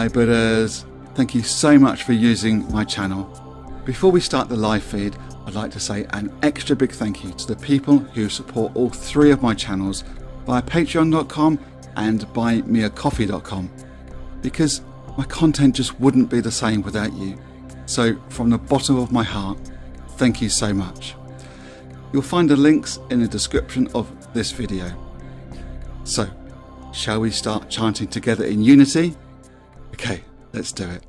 Hi Buddhas, thank you so much for using my channel. Before we start the live feed, I'd like to say an extra big thank you to the people who support all three of my channels via patreon.com and buymeacoffee.com, because my content just wouldn't be the same without you. So from the bottom of my heart, thank you so much. You'll find the links in the description of this video. So, shall we start chanting together in unity? Okay, let's do it.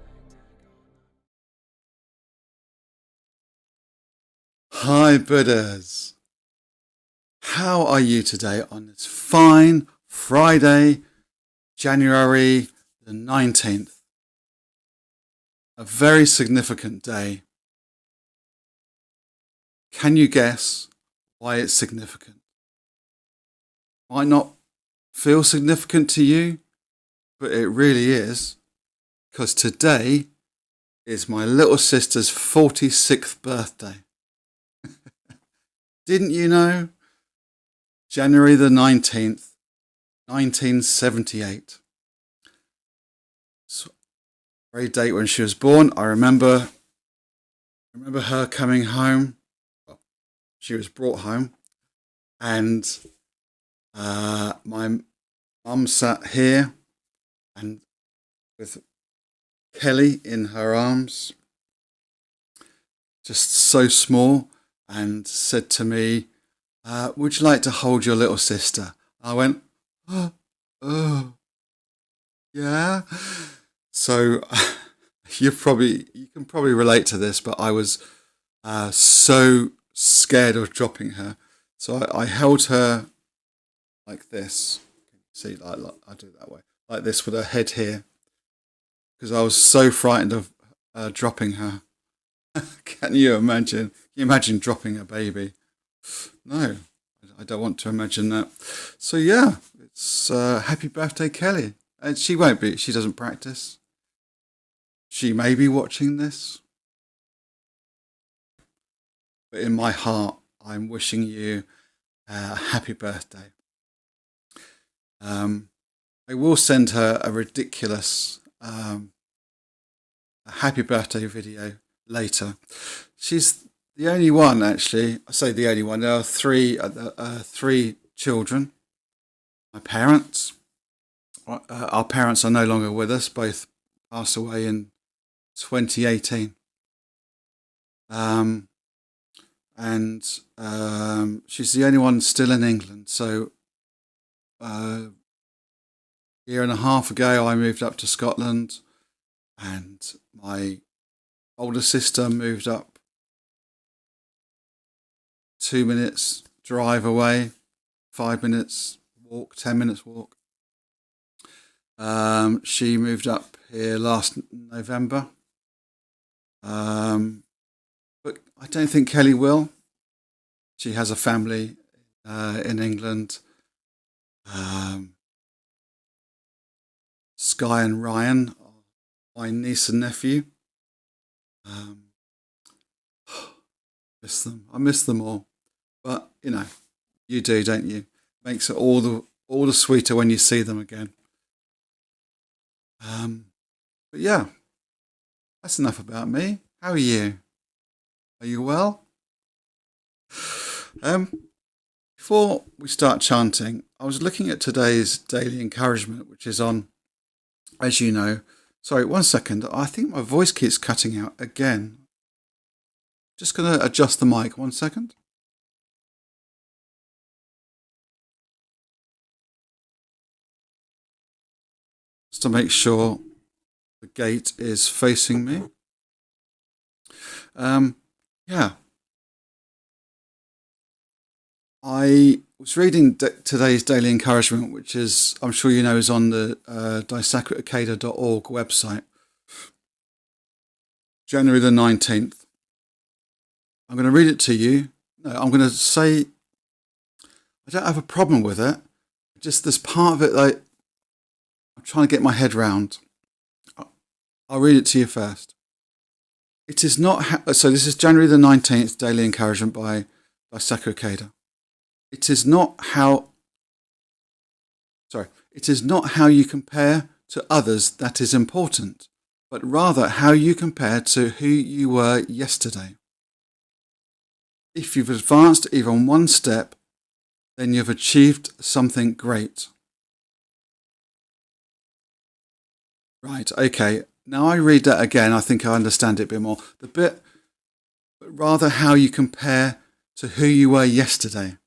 Hi Buddhas! How are you today on this fine Friday, January the 19th? A very significant day. Can you guess why it's significant? Might not feel significant to you, but it really is, because today is my little sister's 46th birthday. Didn't you know? January the 19th, 1978. So, very date when she was born. I remember her coming home. Well, she was brought home, and my mum sat here and with Kelly in her arms, just so small, and said to me, would you like to hold your little sister? I went, oh, yeah. So you can probably relate to this, but I was so scared of dropping her. So I held her like this. See, like I do it that way, like this, with her head here, because I was so frightened of dropping her. Can you imagine? Can you imagine dropping a baby? No, I don't want to imagine that. So yeah, it's happy birthday, Kelly. And she won't be. She doesn't practice. She may be watching this, but in my heart, I'm wishing you a happy birthday. I will send her a ridiculous a happy birthday video later. She's the only one, actually. I say the only one. There are three children. My parents. Our parents are no longer with us. Both passed away in 2018. She's the only one still in England. So a year and a half ago, I moved up to Scotland, and my older sister moved up 2 minutes drive away, 5 minutes walk, 10 minutes walk. She moved up here last November. But I don't think Kelly will. She has a family in England. Sky and Ryan are my niece and nephew. Miss them. I miss them all. But you know, you do, don't you? Makes it all the sweeter when you see them again. But yeah, that's enough about me. How are you? Are you well? Before we start chanting, I was looking at today's daily encouragement, which is on, as you know. Sorry, 1 second. I think my voice keeps cutting out again. Just going to adjust the mic. 1 second. Just to make sure the gate is facing me. Yeah. I was reading today's daily encouragement, which is, I'm sure you know, is on the daisukeikeda.org website. January the 19th. I'm going to read it to you. No, I'm going to say, I don't have a problem with it. Just this part of it, like, I'm trying to get my head round. I'll read it to you first. It is not, so this is January the 19th, daily encouragement by Daisuke Ikeda. It is not how you compare to others that is important, but rather how you compare to who you were yesterday. If you've advanced even one step, then you've achieved something great. Right, okay. Now I read that again, I think I understand it a bit more. The bit, but rather how you compare to who you were yesterday.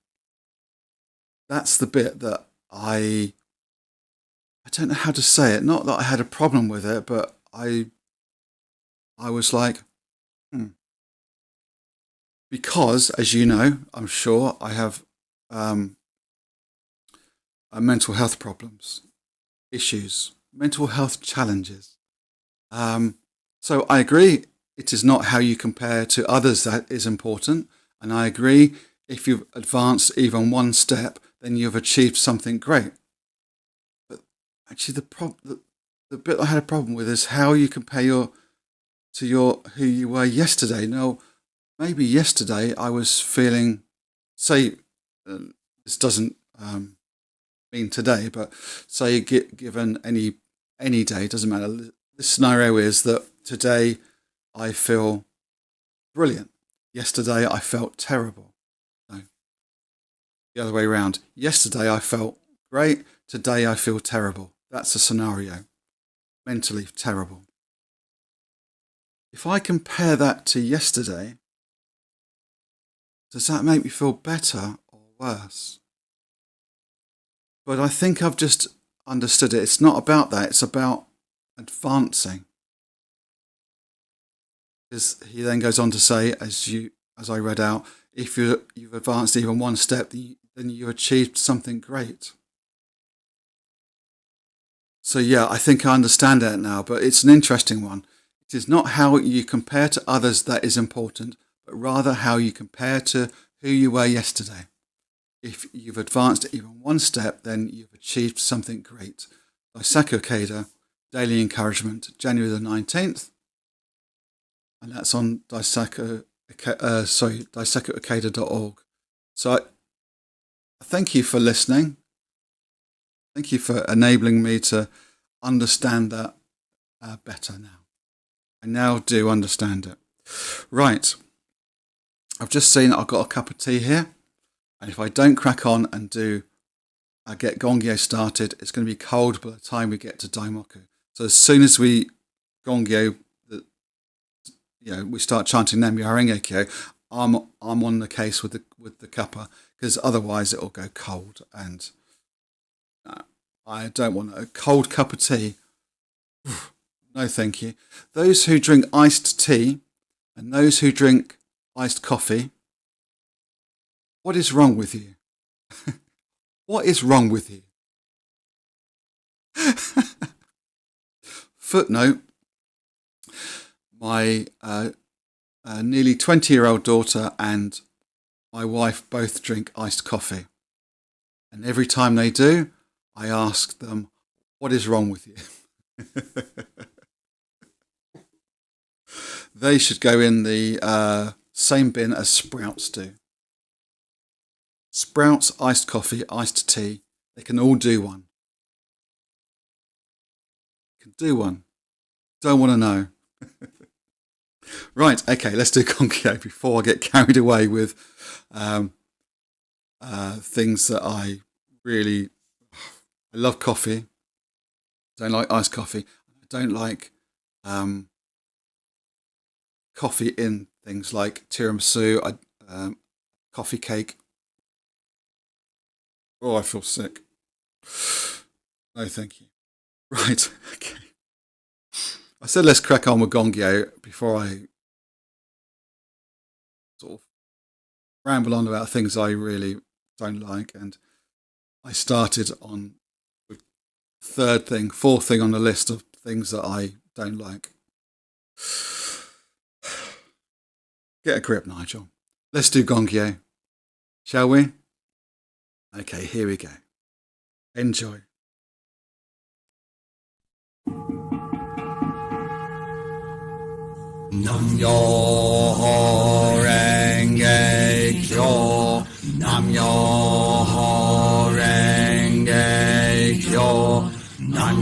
That's the bit that I don't know how to say it. Not that I had a problem with it, but I was like, Because, as you know, I'm sure, I have mental health problems, issues, mental health challenges. So I agree it is not how you compare to others that is important. And I agree if you've advanced even one step, then you've achieved something great. But actually the bit I had a problem with is how you compare to who you were yesterday. Now, maybe yesterday I was feeling, say, this doesn't mean today, but say given any day, doesn't matter. The scenario is that today I feel brilliant. Yesterday I felt terrible. No, the other way around. Yesterday I felt great. Today I feel terrible. That's a scenario. Mentally terrible. If I compare that to yesterday, does that make me feel better or worse? But I think I've just understood it. It's not about that. It's about advancing. Because he then goes on to say, as I read out, if you've advanced even one step, then you've achieved something great. So yeah, I think I understand it now, but it's an interesting one. It is not how you compare to others that is important, but rather how you compare to who you were yesterday. If you've advanced even one step, then you've achieved something great. Daisaku Ikeda, Daily Encouragement, January the 19th. And that's on daisakuikeda.org. So I thank you for listening. Thank you for enabling me to understand that better now. I now do understand it. Right. I've just seen I've got a cup of tea here. And if I don't crack on and get Gongyo started, it's going to be cold by the time we get to Daimoku. So as soon as we Gongyo, we start chanting Nam Myoho Renge Kyo, I'm on the case with the cuppa, because otherwise it'll go cold, and I don't want a cold cup of tea. No, thank you. Those who drink iced tea and those who drink iced coffee, what is wrong with you? What is wrong with you? Footnote. My nearly 20-year-old daughter and my wife both drink iced coffee. And every time they do, I ask them, what is wrong with you? They should go in the same bin as Sprouts do. Sprouts, iced coffee, iced tea, they can all do one. Can do one. Don't want to know. Right, okay, let's do Gongyo before I get carried away with things that I love coffee. Don't like iced coffee. I don't like coffee in things like tiramisu, coffee cake. Oh, I feel sick. No, thank you. Right, okay. I said let's crack on with Gongyo before I sort of ramble on about things I really don't like. And I started on the fourth thing on the list of things that I don't like. Get a grip, Nigel. Let's do Gongyo, shall we? Okay, here we go. Enjoy. Nam Myoho Renge Kyo, Nam Myoho Renge Kyo, Nam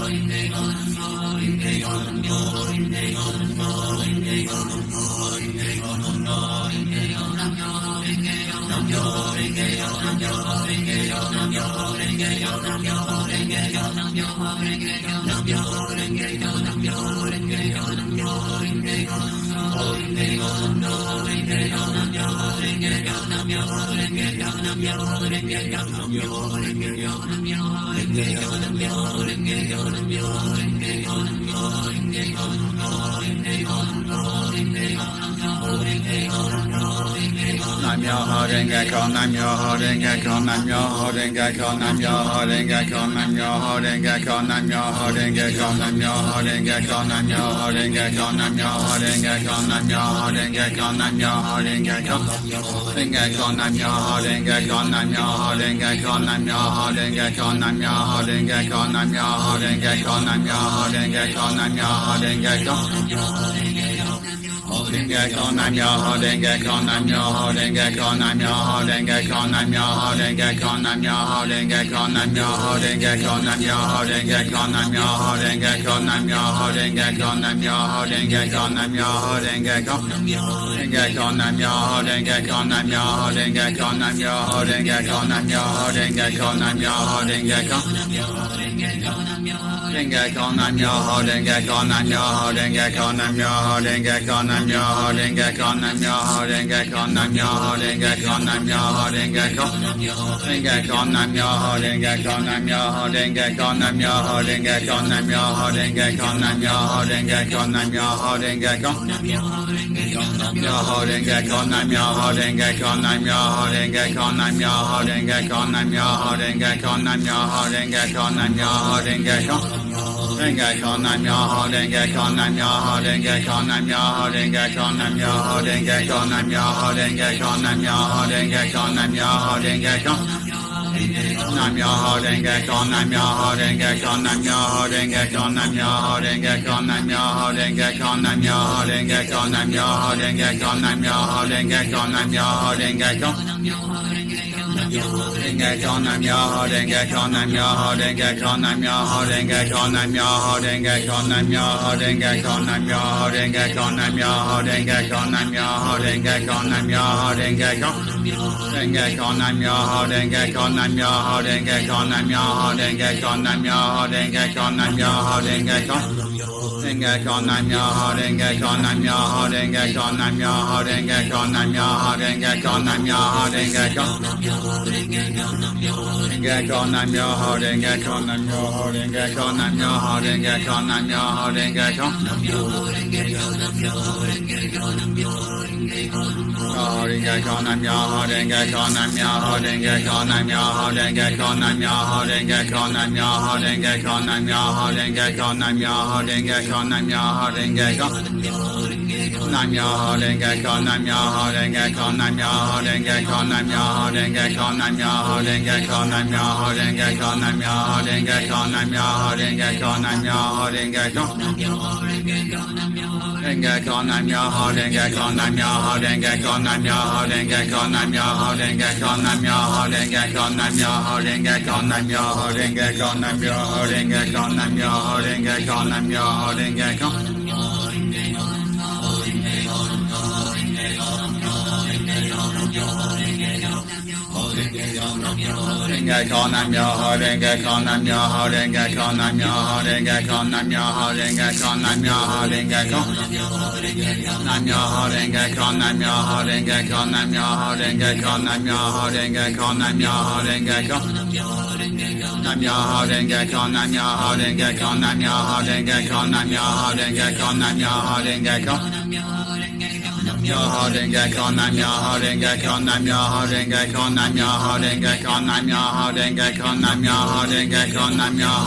Nam Myoho Renge Kyo, Nam Myoho Renge Kyo, Nam Myoho Renge Kyo, Nam Myoho Renge Kyo, Nam Myoho Renge Kyo, Nam Myoho Renge Kyo, Nam Myoho Renge Kyo, Nam Myoho Renge Kyo, Nam Myoho Renge Kyo, Nam Myoho Renge Kyo, Nam Myoho Renge Kyo, Renge Kyo, Nam Myoho Renge Kyo, Nam Myoho Renge Kyo, Nam Myoho Renge Kyo, Nam Myoho Renge Kyo, Nam Myoho Renge Kyo, Nam Myoho Renge Kyo, Nam Myoho Renge Kyo, Renge Kyo, Nam Myoho Renge Kyo, Nam Myoho Renge Kyo, Nam Myoho Renge Kyo, Nam Myoho Renge Kyo, Nam Myoho Renge Kyo, Nam Myoho Renge Kyo, Nam Myoho Renge Kyo, Nam Myoho Renge Kyo, Nam Myoho Renge Kyo, Nam Myoho Renge Kyo, Nam Myoho Renge Kyo, Renge Kyo, Nam Myoho Renge Kyo, Nam Myoho Renge Kyo, Nam Myoho Renge Kyo, Nam Myoho Renge Kyo, Nam Myoho Renge Kyo, Renge Kyo, Nam Myoho Renge Kyo, Nam Myoho Renge Kyo, Nam Myoho Renge Kyo, Nam Myoho Renge Kyo, Nam Myoho Renge Kyo, Nam Myoho Renge Kyo, Nam Myoho Renge Kyo, Renge Kyo, Nam Myoho Renge Kyo, Nam Myoho Renge Kyo, Nam Myoho Renge Kyo, Nam Myoho Renge Kyo, Nam Myoho Renge Kyo, Nam Myoho Renge Kyo, Myoho Renge Kyo, Nam Myoho Renge Kyo, Nam Myoho Renge Kyo, Nam Myoho Renge Kyo, Nam Myoho Renge Kyo, Nam Myoho Renge Kyo, Nam Myoho Renge Kyo, Renge Kyo, Nam Myoho Renge Kyo, Nam Myoho Renge Kyo, Nam Myoho Renge Kyo, Nam Myoho Renge Kyo, Nam Myoho Renge Kyo, Nam Myoho Renge Kyo, Nam Myoho Renge Kyo, Nam Myoho Renge Kyo, Nam Myoho Renge Kyo, Nam Myoho Renge Kyo, Nam Myoho Renge Kyo, Nam Myoho Renge Kyo, Nam Myoho Renge Kyo, Nam Myoho Renge Kyo, Nam Myoho Renge Kyo, Nam Myoho Renge Kyo, Renge Kyo, Nam Myoho Renge Kyo, Nam Myoho Renge Kyo, Nam Myoho Renge Kyo, Nam Myoho Renge Kyo, Nam Myoho Renge Kyo, Nam Myoho Renge Kyo, Nam Myoho Renge Kyo, Nam Myoho Renge Kyo, Nam Myoho Renge Kyo, Renge Kyo, Nam Myoho Renge Kyo, Nam Myoho Renge Kyo, Nam Myoho Renge Kyo, Nam Myoho Renge Kyo, Nam Myoho Renge Kyo, Renge Kyo, Nam Myoho Renge Kyo, Nam Myoho Renge Kyo, Nam Myoho Renge Kyo, Nam Myoho Renge Kyo, Nam Myoho Renge Kyo, Renge Kyo, Nam Myoho Renge Kyo, Nam Myoho Renge Kyo, Nam Myoho Renge Kyo, Nam Myoho Renge Kyo, Renge Kyo, Nam Myoho Renge Kyo, Nam Myoho Renge Kyo, Nam Myoho Renge Kyo, Nam Myoho Renge Kyo, Nam Myoho Renge Kyo, Nam Myoho Renge Kyo, Nam Myoho Renge Kyo, Nam Myoho Renge Kyo, Nam Myoho Renge Kyo, Nam Myoho Renge Kyo, Nam Myoho Renge Kyo, Nam Myoho Renge Kyo, Nam Myoho Renge Kyo, Nam Myoho Renge Kyo, Nam Myoho Renge Kyo, Nam Myoho Renge Kyo, Nam Myoho Renge Kyo, Renge Kyo, Nam Myoho Renge Kyo, Nam Myoho Renge Kyo, Nam Myoho Renge Kyo, Nam Myoho Renge Kyo, Nam Myoho Renge Kyo, Nam Myoho Renge Kyo, Nam Myoho Renge Kyo, Nam Myoho Renge Kyo, Nam Myoho Renge Kyo, Nam Myoho Renge Kyo, Renge Kyo, Nam Myoho Renge Kyo, Nam Myoho Renge Kyo, Nam Myoho Renge Kyo, Nam Myoho Renge Kyo, Nam Myoho Renge Kyo, Nam Myoho Renge Kyo, Nam Myoho Renge Kyo, Nam Myoho Renge Kyo, Nam Myoho Renge Kyo, Nam Myoho Renge Kyo, Nam Myoho Renge Kyo, Nam Myoho Renge Kyo, Nam Myoho Renge Kyo, Nam Myoho Renge Kyo, Nam Myoho Renge Kyo, Myoho Renge Kyo, Nam Myoho Renge Kyo, Nam Myoho Renge Kyo, Nam Myoho Renge Kyo, Nam Myoho Renge Kyo, Nam Myoho Renge Kyo, Nam Myoho Renge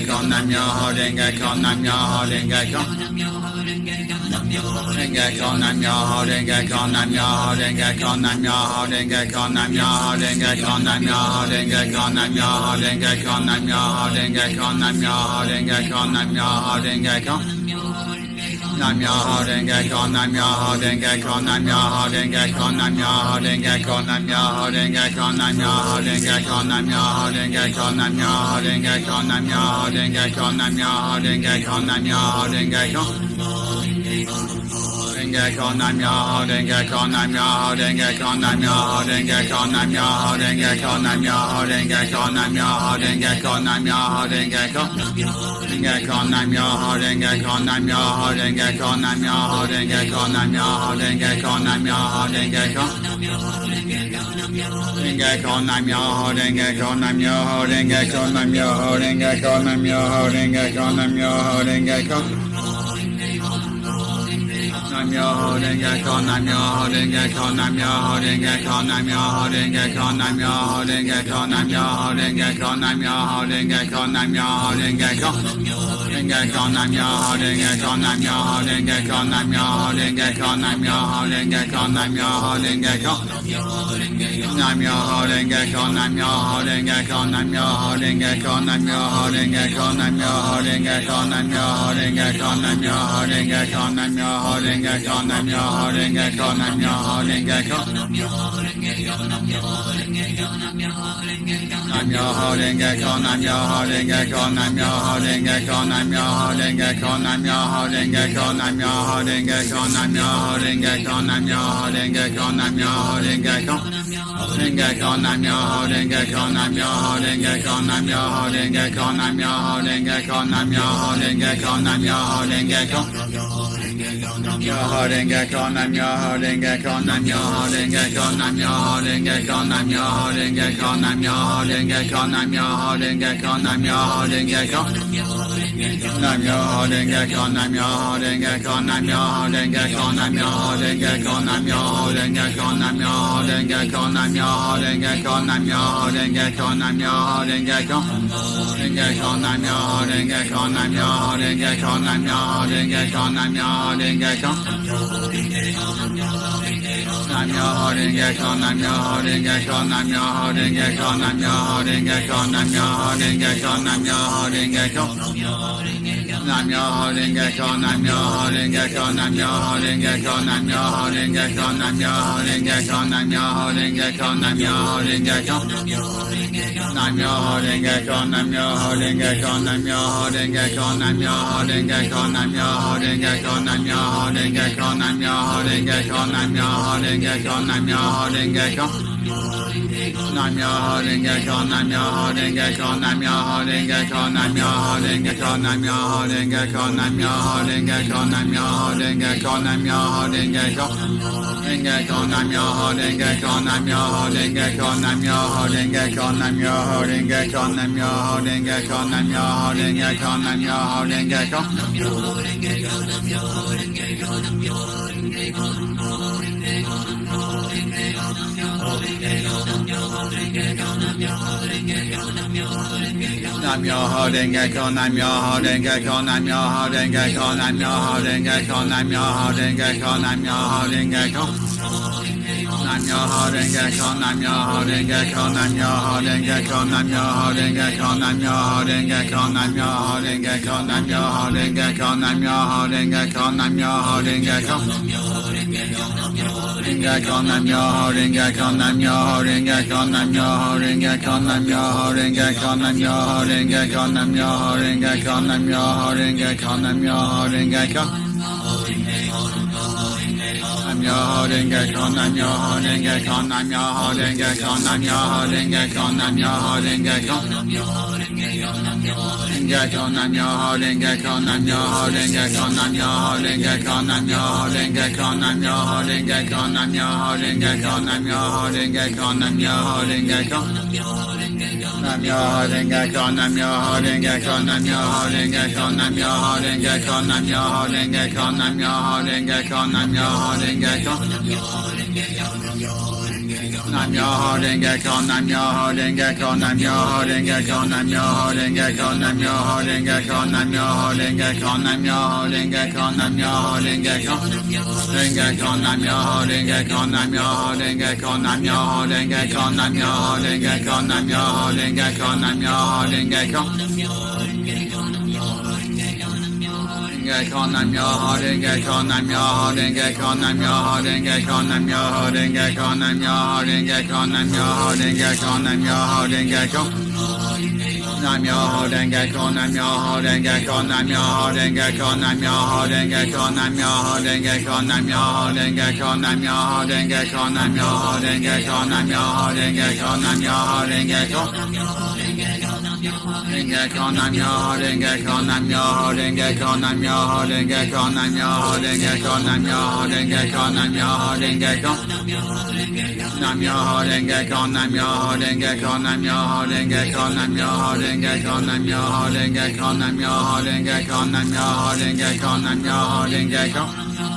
Kyo, Nam Myoho Renge Kyo, Nam Myoho Renge Kyo, Renge Kyo, Nam Myoho Renge Kyo, Nam Myoho Renge Kyo, Nam Myoho Renge Kyo, Nam Myoho Renge Kyo, Nam Myoho Renge Kyo, Nam Myoho Renge Kyo, Nam Myoho Renge Kyo, Nam Myoho Renge Kyo, Nam Myoho Renge Kyo, Nam Myoho Renge Kyo, Nam Myoho Renge Kyo, Nam Myoho Renge Kyo, Nam Myoho Renge Kyo, Nam Myoho Renge Kyo, Nam Myoho Renge Kyo, Nam Myoho Renge Kyo, Nam Myoho Renge Kyo, Nam Myoho Renge Kyo, Nam Myoho Renge Kyo, Nam Myoho Renge Kyo, Nam Myoho Renge Kyo, Nam Myoho Renge Kyo. Renge Kyo, Nam Myoho Renge Kyo, Nam Myoho Renge Kyo, Nam Myoho Renge Kyo, Nam Myoho Renge Kyo, Nam Myoho Renge Kyo, Nam Myoho Renge Kyo, Nam Myoho Renge Kyo. Renge Kyo, Nam Myoho Renge Kyo, Nam Myoho Renge Kyo, Nam Myoho Renge Kyo, Nam Myoho Renge Kyo, Nam Myoho Renge Kyo. Renge Kyo, Nam Myoho Renge Kyo, Nam Myoho Renge Kyo, Nam Myoho Renge Kyo, Nam Myoho Renge Kyo, Nam Myoho Renge Kyo. Nam Myoho Renge Kyo, Nam Myoho Renge Kyo, Nam Myoho Renge Kyo, Nam Myoho Renge Kyo, Nam Myoho Renge Kyo, Nam Myoho Renge Kyo, Nam Myoho Renge Kyo, Nam Myoho Renge Kyo. Renge Kyo, Nam Myoho Renge Kyo, Nam Myoho Renge Kyo, Nam Myoho Renge Kyo, Nam Myoho Renge Kyo, Nam Myoho Renge Kyo. Nam Myoho Renge Kyo, Nam Myoho Renge Kyo, Nam Myoho Renge Kyo, Nam Myoho Renge Kyo, Nam Myoho Renge Kyo, Nam Myoho Renge Kyo, Nam Myoho Renge Kyo, Nam Myoho Renge Kyo, Nam Myoho Renge Kyo, Nam Myoho Renge Kyo. Nam Myoho Renge Kyo, Nam Myoho Renge Kyo, Nam Myoho Renge Kyo. Nam Myoho Renge Kyo, Nam Myoho Renge Kyo, Nam Myoho Renge Kyo, Nam Myoho Renge Kyo, Nam Myoho Renge Kyo, Nam Myoho Renge Kyo, Nam Myoho Renge Kyo, Nam Myoho Renge Kyo, Nam Myoho Renge Kyo. Renge Kyo, Nam Myoho Renge Kyo, Nam Myoho Renge Kyo, Nam Myoho Renge Kyo, Nam Myoho Renge Kyo, Nam Myoho Renge Kyo, Nam Myoho Renge Kyo. Nam Myoho Renge Kyo, Nam Myoho Renge Kyo, Nam Myoho Renge Kyo, Nam Myoho Renge Kyo, Nam Myoho Renge Kyo, Nam Myoho Renge Kyo, Nam Myoho Renge Kyo, Nam Myoho Renge Kyo. Nam Myoho Renge Kyo, Nam Myoho Renge Kyo, Nam Myoho Renge Kyo, Nam Myoho Renge Kyo, Nam Myoho Renge Kyo, Nam Myoho Renge Kyo, Nam Myoho Renge Kyo, Nam Myoho Renge Kyo, Nam Myoho Renge Kyo. Renge Kyo, Nam Myoho Renge Kyo, Nam Myoho Renge Kyo, Nam Myoho Renge Kyo, Nam Myoho Renge Kyo. Nam Myoho Renge Kyo, Nam Myoho Renge Kyo, Nam Myoho Renge Kyo, Nam Myoho Renge Kyo, Nam Myoho Renge Kyo, Nam Myoho Renge Kyo. Nam Myoho Renge Kyo, Nam Myoho Renge Kyo, Nam Myoho Renge Kyo, Nam Myoho Renge Kyo, Nam Myoho Renge Kyo, Nam Myoho Renge Kyo, Nam Myoho Renge Kyo. Nam Myoho Renge Kyo, Nam Myoho Renge Kyo, Nam Myoho Renge Kyo, Nam Myoho Renge Kyo, Nam Myoho Renge Kyo, Nam Myoho Renge Kyo, Nam Myoho Renge Kyo, Nam Myoho Renge Kyo, Nam Myoho Renge Kyo. Nam Myoho Renge Kyo, Nam Myoho Renge Kyo, Nam Myoho Renge Kyo, Nam Myoho Renge Kyo, Nam Myoho Renge Kyo, Nam Myoho Renge Kyo, Nam Myoho Renge Kyo, Nam Myoho Renge Kyo. Renge Kyo, Nam Myoho Renge Kyo, Nam Myoho Renge Kyo, Nam Myoho Renge Kyo, Nam Myoho Renge Kyo, Nam Myoho Renge Kyo, Nam Myoho Renge Kyo, Nam Myoho Renge Kyo. Nam Myoho Renge Kyo, Nam Myoho Renge Kyo, Nam Myoho Renge Kyo, Nam Myoho Renge Kyo, Nam Myoho Renge Kyo, Nam Myoho Renge Kyo, Nam Myoho Renge Kyo, Nam Myoho Renge Kyo, Nam Myoho Renge Kyo. Nam Myoho Renge Kyo, Nam Myoho Renge Kyo, Nam Myoho Renge Kyo, Nam Myoho Renge Kyo, Nam Myoho Renge Kyo, Nam Myoho Renge Kyo. Nam Myoho Renge Kyo, Nam Myoho Renge Kyo, Nam Myoho Renge Kyo, Nam Myoho Renge Kyo, Nam Myoho Renge Kyo, Nam Myoho Renge Kyo, Nam Myoho Renge Kyo, Nam Myoho Renge Kyo, Nam Myoho Renge Kyo. Renge Kyo, Nam Myoho Renge Kyo, Nam Myoho Renge Kyo, Nam Myoho Renge Kyo, Nam Myoho Renge Kyo, Nam Myoho Renge Kyo, Nam Myoho Renge Kyo, Nam Myoho Renge Kyo, Nam Myoho Renge Kyo. Nam Myoho Renge Kyo, Nam Myoho Renge Kyo, Nam Myoho Renge Kyo, Nam Myoho Renge Kyo, Nam Myoho Renge Kyo. Renge Kyo, Nam Myoho Renge Kyo, Nam Myoho Renge Kyo, Nam Myoho Renge Kyo, Nam Myoho Renge Kyo, Nam Myoho Renge Kyo, Nam Myoho Renge Kyo, Nam Myoho Renge Kyo, Nam Myoho Renge Kyo. Nam Myoho Renge Kyo, Nam Myoho Renge Kyo, Nam Myoho Renge Kyo, Nam Myoho Renge Kyo, Nam Myoho Renge Kyo, Nam Myoho Renge Kyo, Nam Myoho Renge Kyo. Nam Myoho Renge Kyo, Nam Myoho Renge Kyo, Nam Myoho Renge Kyo, Nam Myoho Renge Kyo, Nam Myoho Renge Kyo, Nam Myoho Renge Kyo, Nam Myoho Renge Kyo, Nam Myoho Renge Kyo. Renge Kyo, Nam Myoho Renge Kyo, Nam Myoho Renge Kyo, Nam Myoho Renge Kyo, Nam Myoho Renge Kyo, Nam Myoho Renge Kyo, Nam Myoho Renge Kyo. Renge Renge Kyo, Nam Myoho Renge Kyo, Nam Myoho Renge Kyo, Nam Myoho Renge Kyo, Nam Myoho Renge Kyo, Nam Myoho Renge Kyo, Nam Myoho Renge Kyo, Nam Myoho Renge Kyo. Nam Myoho Renge Kyo, Nam Myoho Renge Kyo, Nam Myoho Renge Kyo, Nam Myoho Renge Kyo, Nam Myoho Renge Kyo, Nam Myoho Renge Kyo, Nam Myoho Renge Kyo, Nam Myoho Renge Kyo, Nam Myoho Renge Kyo, Nam Myoho Renge Kyo. Renge Kyo, Nam Myoho Renge Kyo, Nam Myoho Renge Kyo, Nam Myoho Renge Kyo, Nam Myoho Renge Kyo, Nam Myoho Renge Kyo, Nam Myoho Renge Kyo. Nam Myoho Renge Kyo, Nam Myoho Renge Kyo, Nam Myoho Renge Kyo, Nam Myoho Renge Kyo, Nam Myoho Renge Kyo, Nam Myoho Renge Kyo, Nam Myoho Renge Kyo, Nam Myoho Renge Kyo.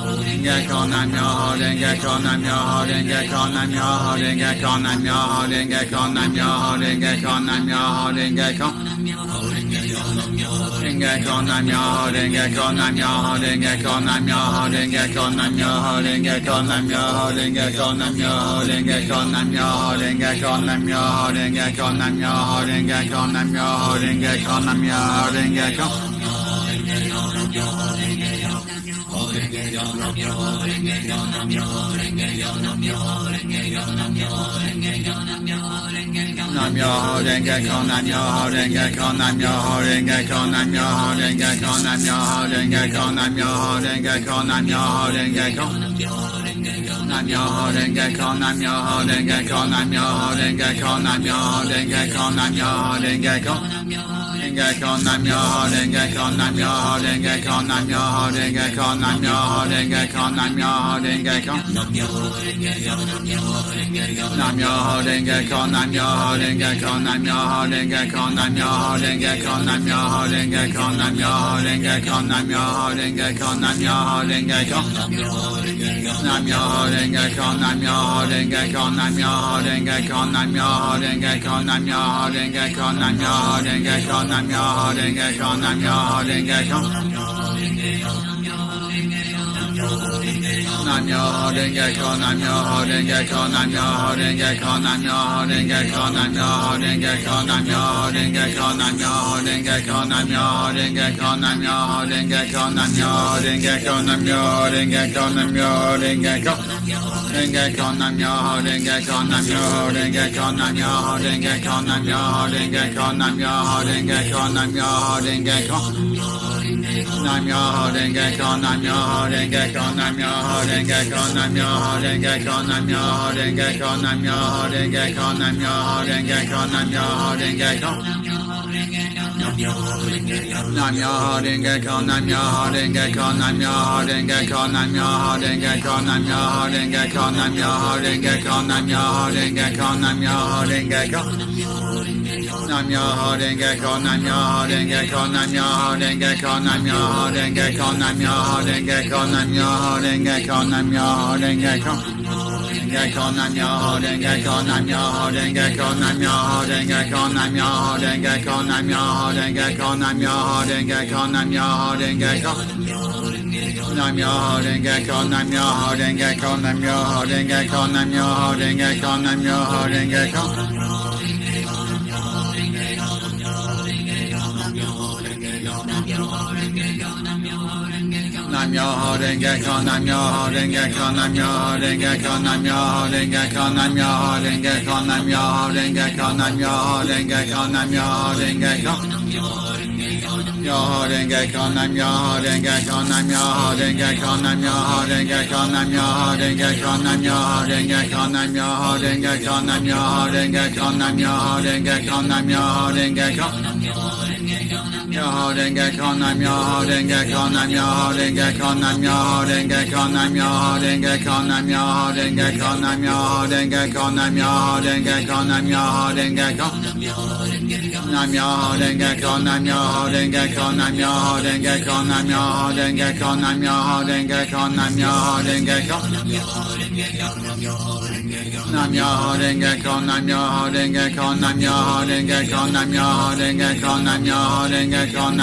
Renge Kyo, Nam Myoho Renge Kyo, Nam Myoho Renge Kyo, Nam Myoho Renge Kyo, Nam Myoho Renge Kyo, Nam Myoho Renge Kyo, Nam Myoho Renge Kyo. Renge Kyo, Nam Myoho Renge Kyo, Nam Myoho Renge Kyo, Nam Myoho Renge Kyo, Nam Myoho Renge Kyo, Nam Myoho Renge Kyo, Nam Myoho Renge Kyo, Nam Myoho Renge Kyo, Nam Myoho Renge Kyo, Nam Myoho Renge Kyo, Nam Myoho Renge Kyo, Nam Myoho Renge Kyo. Nam Myoho Renge Kyo, Nam Myoho Renge Kyo, Nam Myoho Renge Kyo, Nam Myoho Renge Kyo, Nam Myoho Renge Kyo, Nam Myoho Renge Kyo, Nam Myoho Renge Kyo. Nam Myoho Renge Kyo, Nam Myoho Renge Kyo, Nam Myoho Renge Kyo, Nam Myoho Renge Kyo, Nam Myoho Renge Kyo. Renge Kyo, Nam Myoho Renge Kyo, Nam Myoho Renge Kyo, Nam Myoho Renge Kyo, Nam Myoho Renge Kyo, Nam Myoho Renge Kyo. Nam Myoho Renge Kyo, Nam Myoho Renge Kyo, Nam Myoho Renge Kyo, Nam Myoho Renge Kyo, Nam Myoho Renge Kyo, Nam Myoho Renge Kyo, Nam Myoho Renge Kyo, Nam Myoho Renge Kyo, Nam Myoho Renge Kyo, Nam Myoho Renge Kyo. Nam Myoho Renge Kyo, Nam Myoho Renge Kyo, Nam Myoho Renge Kyo, Nam Myoho Renge Kyo, Nam Myoho Renge Kyo, Nam Myoho Renge Kyo, Nam Myoho Renge Kyo, Nam Myoho Renge Kyo. Nam Myoho Renge Kyo, Nam Myoho Renge Kyo, Nam Myoho Renge Kyo, Nam Myoho Renge Kyo, Nam Myoho Renge Kyo, Nam Myoho Renge Kyo, Nam Myoho Renge Kyo, Nam Myoho Renge Kyo, Nam Myoho Renge Kyo, Nam Myoho Renge Kyo, Nam Myoho Renge Kyo, Nam Myoho Renge Kyo. Renge Kyo, Nam Myoho Renge Kyo, Nam Myoho Renge Kyo, Nam Myoho Renge Kyo, Nam Myoho Renge Kyo, Nam Myoho Renge Kyo, Nam Myoho Renge Kyo. Nam Myoho Renge Kyo, Nam Myoho Renge Kyo, Nam Myoho Renge Kyo, Nam Myoho Renge Kyo, Nam Myoho Renge Kyo, Nam Myoho Renge Kyo, Nam Myoho Renge Kyo, Nam Myoho Renge Kyo. Nam Myoho Renge Kyo, Nam Myoho Renge Kyo, Nam Myoho Renge Kyo, Nam Myoho Renge Kyo, Nam Myoho Renge Kyo, Nam Myoho Renge Kyo, Nam Myoho Renge Kyo, Nam Myoho Renge Kyo, Nam Myoho Renge Kyo. Nam Myoho Renge Kyo, Nam Myoho Renge Kyo, Nam Myoho Renge Kyo, Nam Myoho Renge Kyo, Nam Myoho Renge Kyo, Nam Myoho Renge Kyo, Nam Myoho Renge Kyo. Renge Kyo, Nam Myoho Renge Kyo, Nam Myoho Renge Kyo, Nam Myoho Renge Kyo, Nam Myoho Renge Kyo, Nam Myoho Renge Kyo, Nam Myoho Renge Kyo, Nam Myoho Renge Kyo. Nam Myoho Renge Kyo, Nam Myoho Renge Kyo, Nam Myoho Renge Kyo, Nam Myoho Renge Kyo, Nam Myoho Renge Kyo. Nam Myoho Renge Kyo, Nam Myoho Renge Kyo, Nam Myoho Renge Kyo, Nam Myoho Renge Kyo, Nam Myoho Renge Kyo, Nam Myoho Renge Kyo, Nam Myoho Renge Kyo, Nam Myoho Renge Kyo. Myoho Renge Kyo, Nam Myoho Renge Kyo, Nam Myoho Renge Kyo, Nam Myoho Renge Kyo, Nam Myoho Renge Kyo, Nam Myoho Renge Kyo, Nam Myoho Renge Kyo, Nam Myoho Renge Kyo, Nam Myoho Renge Kyo, Nam Myoho Renge Kyo. Myoho Renge Kyo, Nam Myoho Renge Kyo, Nam Myoho Renge Kyo, Nam Myoho Renge Kyo, Nam Myoho Renge Kyo, Nam Myoho Renge Kyo, Nam Myoho Renge Kyo, Nam Myoho Renge Kyo, Nam Myoho Renge Kyo. Nam Myoho Renge Kyo, Nam Myoho Renge Kyo, Nam Myoho Renge Kyo, Nam Myoho Renge Kyo, Nam Myoho Renge Kyo, Nam Myoho Renge Kyo. Nam Myoho Renge Kyo, Nam Myoho Renge Kyo, Nam Myoho Renge Kyo, Nam Myoho Renge Kyo, Nam Myoho Renge Kyo, Nam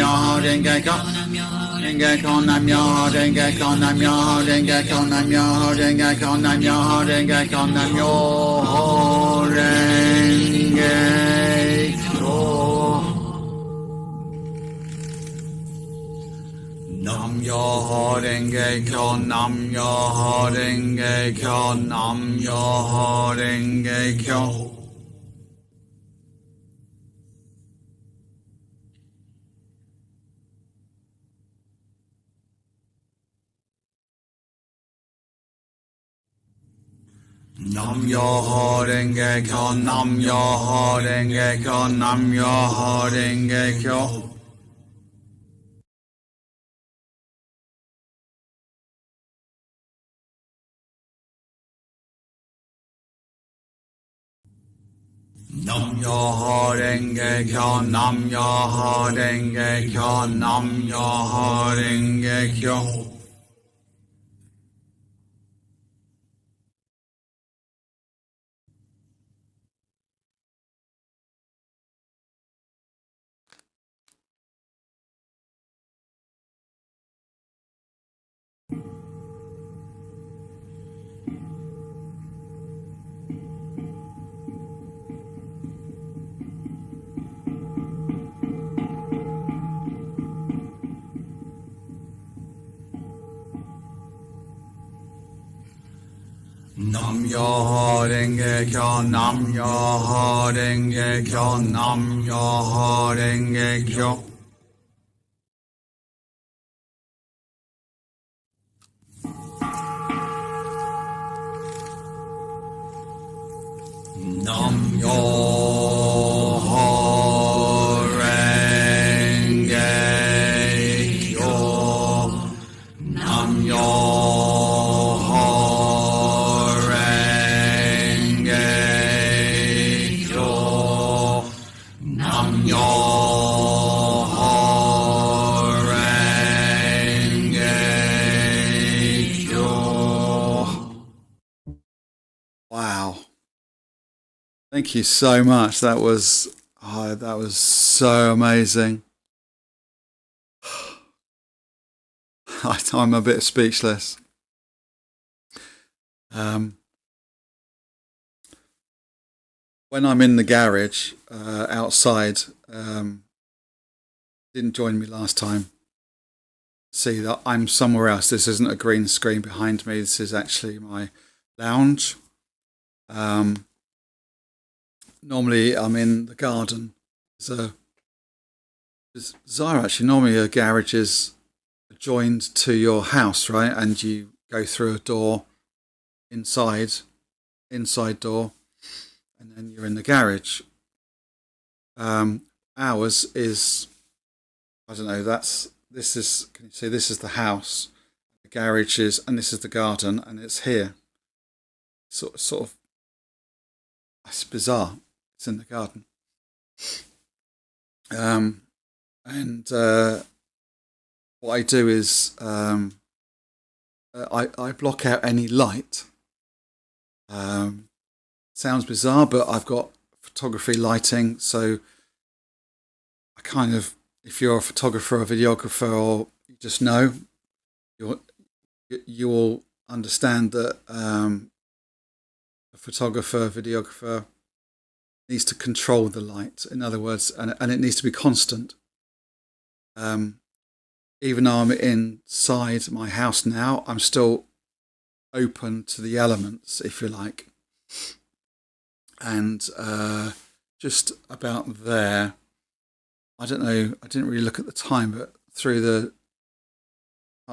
Myoho Renge Kyo, Renge Kyo, Nam Myoho Renge Kyo, Nam Myoho Renge Kyo, Nam Myoho Renge Kyo, Nam Myoho Renge Kyo, Nam Myoho Renge Kyo. Nam Myoho Renge Kyo, Nam Myoho Renge Kyo, Nam Myoho Renge Kyo. Nam Myoho Renge Kyo, Nam Myoho Renge Kyo, Nam Myoho Renge Kyo. Nam Myoho Renge Kyo, Nam Myoho Renge Kyo, Nam Myoho Renge Kyo. Nam Myoho Renge Kyo, Nam Myoho Renge Kyo, Nam Myoho Renge Kyo. Nam Myoho Renge Kyo, Nam Myoho Renge Kyo, Nam Myoho Renge Kyo. Wow. Thank you so much. That was so amazing. I'm a bit speechless. When I'm in the garage outside, didn't join me last time. See that I'm somewhere else. This isn't a green screen behind me. This is actually my lounge. Normally I'm in the garden. It's bizarre actually. Normally a garage is joined to your house, right? And you go through a door inside door, and then you're in the garage. Ours is, I don't know, this is, can you see, this is the house, the garage is, and this is the garden, and it's here. Sort of, it's bizarre. It's in the garden. What I do is I block out any light. Sounds bizarre, but I've got photography lighting, so I kind of, if you're a photographer or a videographer, or you just know, you'll understand that a photographer, videographer needs to control the light. In other words, and it needs to be constant. Even though I'm inside my house now, I'm still open to the elements, if you like. And just about there, I don't know, I didn't really look at the time, but part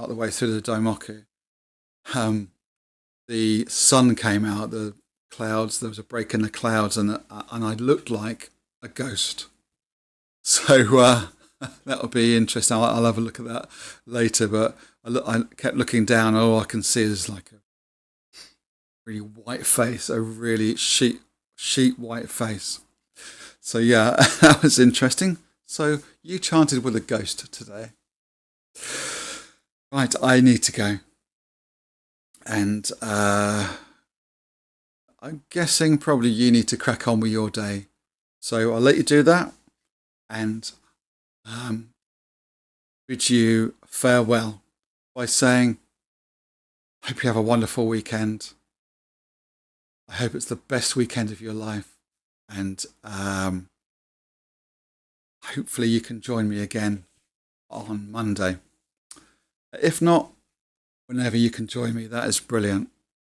of the way through the Daimoku, the sun came out, the clouds, there was a break in the clouds, and I looked like a ghost. So that'll be interesting. I'll have a look at that later, but I kept looking down, and all I can see is like a really white face, a really sheet white face. So yeah, that was interesting. So you chanted with a ghost today. Right, I need to go. And I'm guessing probably you need to crack on with your day. So I'll let you do that. And bid you farewell by saying, I hope you have a wonderful weekend. I hope it's the best weekend of your life. And hopefully you can join me again on Monday. If not, whenever you can join me, that is brilliant.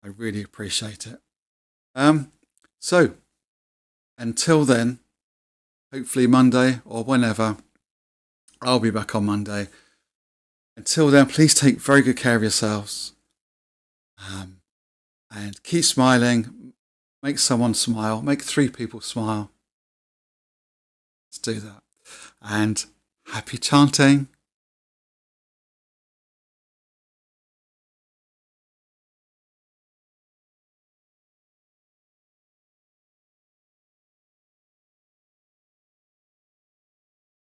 I really appreciate it. So, until then, hopefully Monday or whenever, I'll be back on Monday. Until then, please take very good care of yourselves. And keep smiling. Make someone smile. Make 3 people smile. Let's do that. And happy chanting.